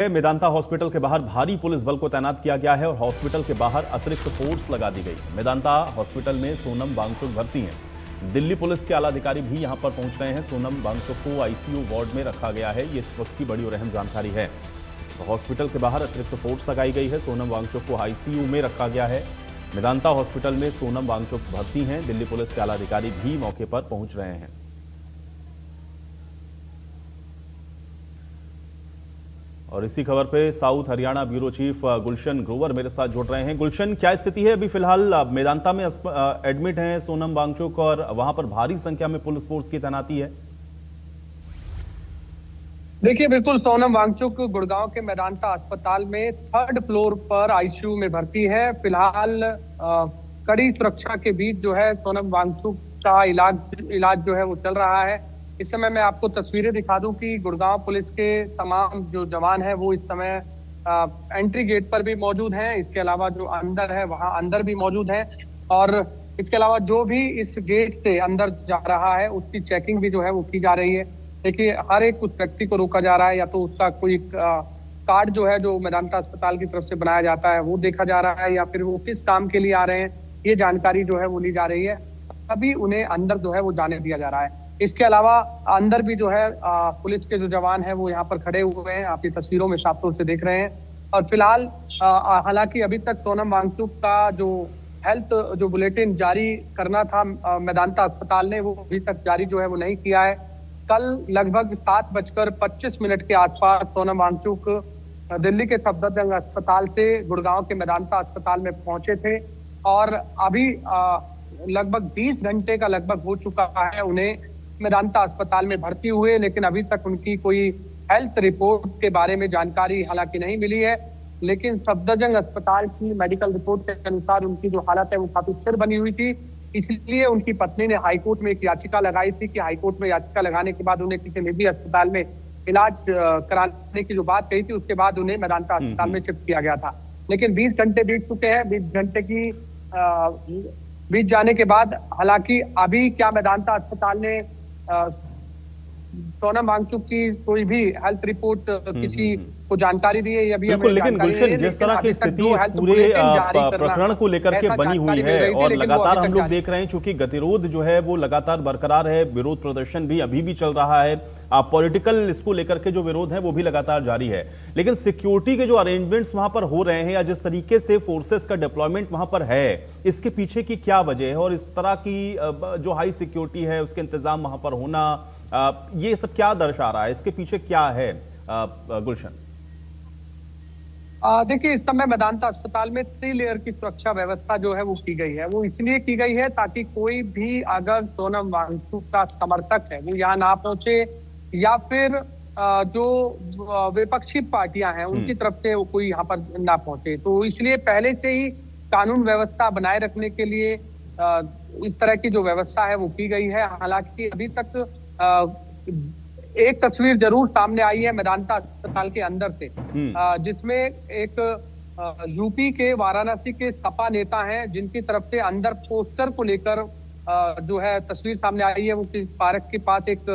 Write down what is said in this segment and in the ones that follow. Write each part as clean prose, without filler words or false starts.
Medanta hospital के बाहर भारी पुलिस बल को तैनात किया गया है और हॉस्पिटल के बाहर अतिरिक्त फोर्स लगा दी गई है। मेदांता हॉस्पिटल में सोनम वांगचुक भर्ती हैं। दिल्ली पुलिस के आला अधिकारी भी यहां पर पहुंच रहे हैं। सोनम वांगचुक को आईसीयू वार्ड में रखा गया है, ये इस वक्त की बड़ी और अहम जानकारी है। तो हॉस्पिटल के बाहर अतिरिक्त फोर्स लगाई गई है। सोनम वांगचुक को आईसीयू में रखा गया है। मेदांता हॉस्पिटल में सोनम वांगचुक भर्ती हैं। दिल्ली पुलिस के आला अधिकारी भी मौके पर पहुंच रहे हैं। और इसी खबर पे south Haryana bureau chief Gulshan Grover मेरे साथ जुड़ रहे हैं। गुलशन, क्या स्थिति है अभी फिलहाल? मेदांता में एडमिट हैं सोनम वांगचुक और वहां पर भारी संख्या में पुलिस फोर्स की तैनाती है। देखिए, बिल्कुल सोनम वांगचुक गुड़गांव के मेदांता अस्पताल में 3rd फ्लोर पर आईसीयू में भर्ती है। फिलहाल कड़ी सुरक्षा के बीच जो है सोनम वांगचुक का इलाज जो है वो चल रहा है। इस समय मैं आपको तस्वीरें दिखा दूं कि गुड़गांव पुलिस के तमाम जो जवान हैं वो इस समय एंट्री गेट पर भी मौजूद हैं। इसके अलावा जो अंदर है वहां अंदर भी मौजूद हैं और इसके अलावा जो भी इस गेट से अंदर जा रहा है उसकी चेकिंग भी जो है वो की जा रही है। देखिए, हर एक उस व्यक्ति को रोका जा रहा है, या तो उसका कोई कार्ड जो है जो मेदांता अस्पताल की तरफ से बनाया जाता है वो देखा जा रहा है, या फिर वो किस काम के लिए आ रहे हैं ये जानकारी जो है वो ली जा रही है। अभी उन्हें अंदर जो है वो जाने दिया जा रहा है। इसके अलावा अंदर भी जो है पुलिस के जो जवान हैं वो यहाँ पर खड़े हुए हैं, आप ये तस्वीरों में साफ तौर से देख रहे हैं। और फिलहाल हालांकि अभी तक सोनम वांगचुक का जो हेल्थ जो बुलेटिन जारी करना था मेदांता अस्पताल ने, वो अभी तक जारी जो है वो नहीं किया है। कल लगभग 7:25 के आसपास सोनम वांगचुक दिल्ली के सफदरजंग अस्पताल से गुड़गांव के मेदांता अस्पताल में पहुंचे थे और अभी लगभग 20 घंटे का लगभग हो चुका है उन्हें मेदांता अस्पताल में भर्ती हुए, लेकिन अभी तक उनकी कोई हेल्थ रिपोर्ट के बारे में जानकारी हालांकि नहीं मिली है। लेकिन सफदरजंग अस्पताल की मेडिकल रिपोर्ट के अनुसार उनकी जो हालत है वो काफी स्थिर बनी हुई थी। इसलिए उनकी पत्नी ने हाईकोर्ट में एक याचिका लगाई थी कि हाईकोर्ट में याचिका लगाने के बाद उन्हें किसी निजी अस्पताल में इलाज कराने की जो बात कही थी, उसके बाद उन्हें मेदांता अस्पताल में शिफ्ट किया गया था। लेकिन 20 घंटे बीत चुके हैं। 20 घंटे की बीत जाने के बाद हालांकि अभी क्या मेदांता अस्पताल ने सोनम वांगचुक की कोई भी हेल्थ रिपोर्ट किसी को जानकारी दी है या भी बिल्कुल, लेकिन गुलशन, जिस तरह की स्थिति इस पूरे प्रकरण को लेकर के बनी हुई है और लगातार हम लोग देख रहे हैं चूंकि गतिरोध जो है वो लगातार बरकरार है, विरोध प्रदर्शन भी अभी भी चल रहा है, पॉलिटिकल इसको लेकर के जो विरोध है वो भी लगातार जारी है, लेकिन सिक्योरिटी के जो अरेंजमेंट्स वहां पर हो रहे हैं या जिस तरीके से फोर्सेस का डिप्लॉयमेंट वहां पर है, इसके पीछे की क्या वजह है? और इस तरह की जो हाई सिक्योरिटी है उसके इंतजाम वहां पर होना, ये सब क्या दर्शा रहा है? इसके पीछे क्या है गुलशन? देखिए, इस समय मेदांता अस्पताल में 3 लेयर की सुरक्षा व्यवस्था जो है वो की गई है। वो इसलिए की गई है ताकि कोई भी अगर सोनम वांगचुक का समर्थक है वो यहाँ ना पहुंचे, या फिर जो विपक्षी पार्टियां हैं उनकी तरफ से वो कोई यहाँ पर ना पहुंचे। तो इसलिए पहले से ही कानून व्यवस्था बनाए रखने के लिए इस तरह की जो व्यवस्था है वो की गई है। हालांकि अभी तक एक तस्वीर जरूर सामने आई है मेदांता अस्पताल के अंदर से, जिसमें एक यूपी के वाराणसी के सपा नेता हैं जिनकी तरफ से अंदर पोस्टर को लेकर जो है तस्वीर सामने आई है। वो पार्क के पास एक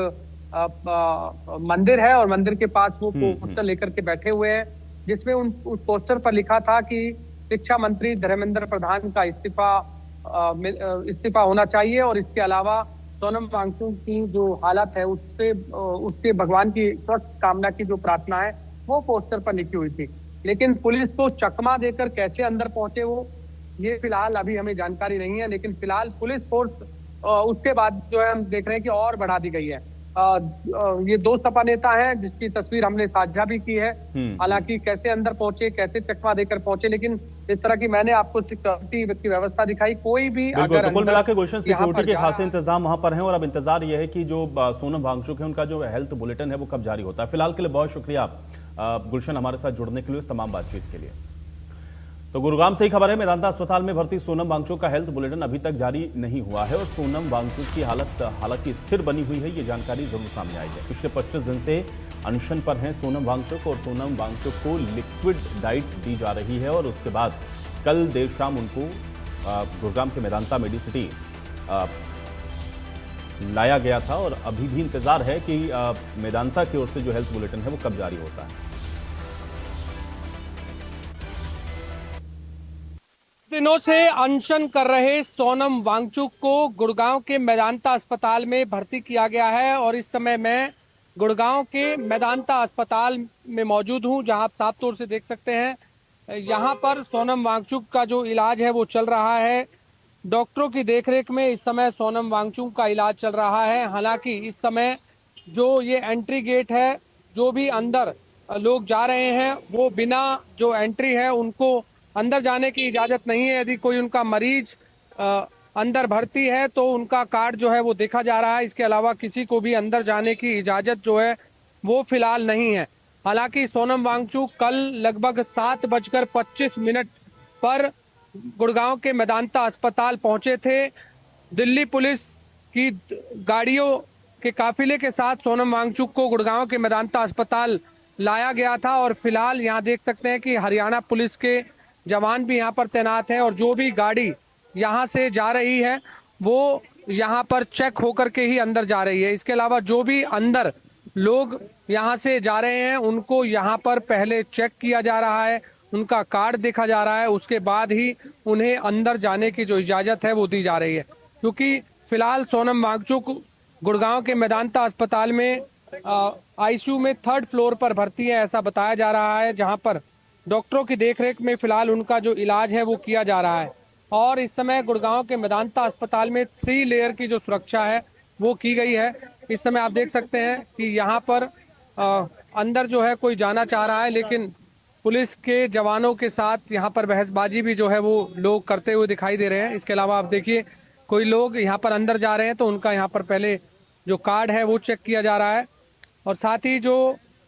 मंदिर है और मंदिर के पास वो पोस्टर लेकर के बैठे हुए हैं, जिसमें उस पोस्टर पर लिखा था कि शिक्षा मंत्री धर्मेंद्र प्रधान का इस्तीफा होना चाहिए और इसके अलावा सोनम वांगचुक की जो हालत है उससे भगवान की स्वस्थ कामना की जो प्रार्थना है वो पोस्टर पर लिखी हुई थी। लेकिन पुलिस को चकमा देकर कैसे अंदर पहुंचे वो ये फिलहाल अभी हमें जानकारी नहीं है। लेकिन फिलहाल पुलिस फोर्स उसके बाद जो है हम देख रहे हैं कि और बढ़ा दी गई है। ये 2 सपा नेता हैं जिसकी तस्वीर हमने साझा भी की है। हालांकि कैसे अंदर पहुंचे, कैसे चकमा देकर पहुंचे, लेकिन इस तरह की मैंने आपको सिक्योरिटी की व्यवस्था दिखाई। कोई भी अगर कुल मिलाकर गुलशन, सिक्योरिटी के खास इंतजाम वहां पर हैं और अब इंतजार यह है कि जो सोनम वांगचुक है उनका जो हेल्थ बुलेटिन है वो कब जारी होता है। फिलहाल के लिए बहुत शुक्रिया गुलशन हमारे साथ जुड़ने के लिए, इस तमाम बातचीत के लिए। तो गुरुग्राम से ही खबर है, मेदांता अस्पताल में भर्ती सोनम वांगचुक का हेल्थ बुलेटिन अभी तक जारी नहीं हुआ है और सोनम वांगचुक की हालत हालांकि स्थिर बनी हुई है, ये जानकारी जरूर सामने आई है। पिछले 25 दिन से अनशन पर हैं सोनम वांगचुक और सोनम वांगचुक को लिक्विड डाइट दी जा रही है और उसके बाद कल देर शाम उनको गुरुग्राम के मेदांता मेडिसिटी लाया गया था और अभी भी इंतजार है कि मेदांता की ओर से जो हेल्थ बुलेटिन है वो कब जारी होता है। दिनों से अनशन कर रहे सोनम वांगचुक को गुड़गांव के मेदांता अस्पताल में भर्ती किया गया है और इस समय मैं गुड़गांव के मेदांता अस्पताल में मौजूद हूं, जहां आप साफ तौर से देख सकते हैं यहां पर सोनम वांगचुक का जो इलाज है वो चल रहा है। डॉक्टरों की देखरेख में इस समय सोनम वांगचुक का इलाज चल रहा है। हालांकि इस समय जो ये एंट्री गेट है, जो भी अंदर लोग जा रहे हैं वो बिना जो एंट्री है उनको अंदर जाने की इजाजत नहीं है। यदि कोई उनका मरीज अंदर भर्ती है तो उनका कार्ड जो है वो देखा जा रहा है। इसके अलावा किसी को भी अंदर जाने की इजाजत जो है वो फिलहाल नहीं है। हालांकि सोनम वांगचुक कल लगभग 7:25 पर गुड़गांव के मेदांता अस्पताल पहुंचे थे। दिल्ली पुलिस की गाड़ियों के काफिले के साथ सोनम वांगचुक को गुड़गांव के मेदांता अस्पताल लाया गया था और फिलहाल यहां देख सकते हैं कि हरियाणा पुलिस के जवान भी यहां पर तैनात हैं और जो भी गाड़ी यहां से जा रही है वो यहां पर चेक होकर के ही अंदर जा रही है। इसके अलावा जो भी अंदर लोग यहां से जा रहे हैं उनको यहां पर पहले चेक किया जा रहा है, उनका कार्ड देखा जा रहा है, उसके बाद ही उन्हें अंदर जाने की जो इजाजत है वो दी जा रही है। क्योंकि फिलहाल सोनम वांगचुक गुड़गांव के मेदांता अस्पताल में आईसीयू में 3rd फ्लोर पर भर्ती है, ऐसा बताया जा रहा है, जहां पर डॉक्टरों की देखरेख में फिलहाल उनका जो इलाज है वो किया जा रहा है। और इस समय गुड़गांव के मेदांता अस्पताल में 3 लेयर की जो सुरक्षा है वो की गई है। इस समय आप देख सकते हैं कि यहाँ पर अंदर जो है कोई जाना चाह रहा है, लेकिन पुलिस के जवानों के साथ यहाँ पर बहसबाजी भी जो है वो लोग करते हुए दिखाई दे रहे हैं। इसके अलावा आप देखिए कोई लोग यहाँ पर अंदर जा रहे हैं तो उनका यहाँ पर पहले जो कार्ड है वो चेक किया जा रहा है। और साथ ही जो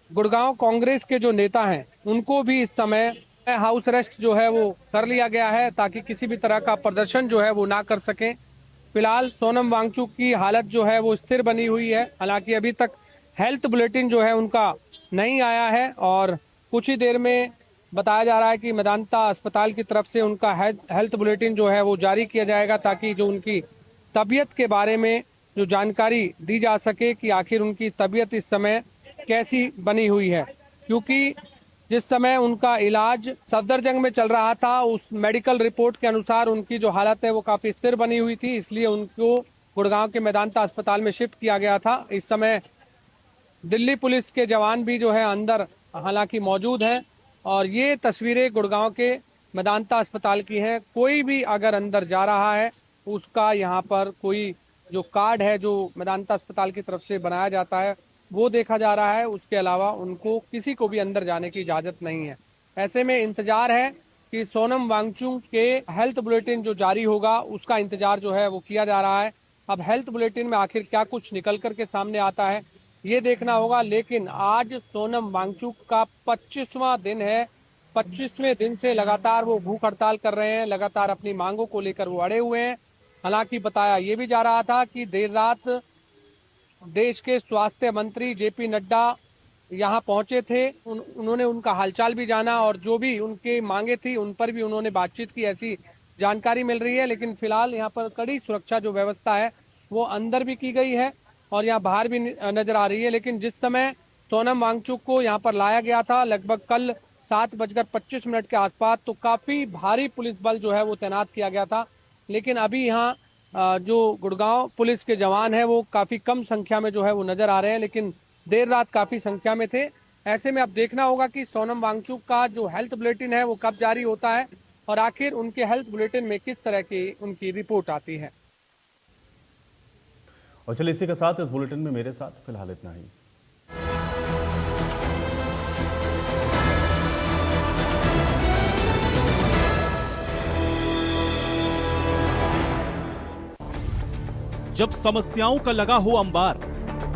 गुड़गांव कांग्रेस के जो नेता हैं उनको भी इस समय हाउस अरेस्ट जो है वो कर लिया गया है ताकि किसी भी तरह का प्रदर्शन जो है वो ना कर सकें। फिलहाल सोनम वांगचुक की हालत जो है वो स्थिर बनी हुई है। हालांकि अभी तक हेल्थ बुलेटिन जो है उनका नहीं आया है और कुछ ही देर में बताया जा रहा है कि मेदांता अस्पताल की तरफ से उनका हेल्थ बुलेटिन जो है वो जारी किया जाएगा ताकि जो उनकी तबीयत के बारे में जो जानकारी दी जा सके कि आखिर उनकी तबीयत इस समय कैसी बनी हुई है। क्योंकि जिस समय उनका इलाज सफदरजंग में चल रहा था उस मेडिकल रिपोर्ट के अनुसार उनकी जो हालत है वो काफ़ी स्थिर बनी हुई थी, इसलिए उनको गुड़गांव के मेदांता अस्पताल में शिफ्ट किया गया था। इस समय दिल्ली पुलिस के जवान भी जो है अंदर हालांकि मौजूद हैं और ये तस्वीरें गुड़गांव के मेदांता अस्पताल की हैं। कोई भी अगर अंदर जा रहा है उसका यहाँ पर कोई जो कार्ड है जो मेदांता अस्पताल की तरफ से बनाया जाता है वो देखा जा रहा है। उसके अलावा उनको किसी को भी अंदर जाने की इजाज़त नहीं है। ऐसे में इंतजार है कि सोनम वांगचुक के हेल्थ बुलेटिन जो जारी होगा उसका इंतजार जो है वो किया जा रहा है। अब हेल्थ बुलेटिन में आखिर क्या कुछ निकल कर के सामने आता है ये देखना होगा। लेकिन आज सोनम वांगचुक का 25वां दिन है। 25वें दिन से लगातार वो भूख हड़ताल कर रहे हैं, लगातार अपनी मांगों को लेकर वो अड़े हुए हैं। हालांकि बताया ये भी जा रहा था कि देर रात देश के स्वास्थ्य मंत्री जेपी नड्डा यहाँ पहुंचे थे, उन्होंने उनका हालचाल भी जाना और जो भी उनके मांगे थी उन पर भी उन्होंने बातचीत की, ऐसी जानकारी मिल रही है। लेकिन फिलहाल यहाँ पर कड़ी सुरक्षा जो व्यवस्था है वो अंदर भी की गई है और यहाँ बाहर भी नजर आ रही है। लेकिन जिस समय सोनम वांगचुक को यहाँ पर लाया गया था लगभग कल 7:25 के आसपास, तो काफी भारी पुलिस बल जो है वो तैनात किया गया था। लेकिन अभी यहाँ जो गुड़गांव पुलिस के जवान हैं वो काफ़ी कम संख्या में जो है वो नज़र आ रहे हैं, लेकिन देर रात काफ़ी संख्या में थे। ऐसे में अब देखना होगा कि सोनम वांगचुक का जो हेल्थ बुलेटिन है वो कब जारी होता है और आखिर उनके हेल्थ बुलेटिन में किस तरह की उनकी रिपोर्ट आती है। और चलिए इसी के साथ इस बुलेटिन में मेरे साथ फिलहाल इतना ही। जब समस्याओं का लगा हो अंबार,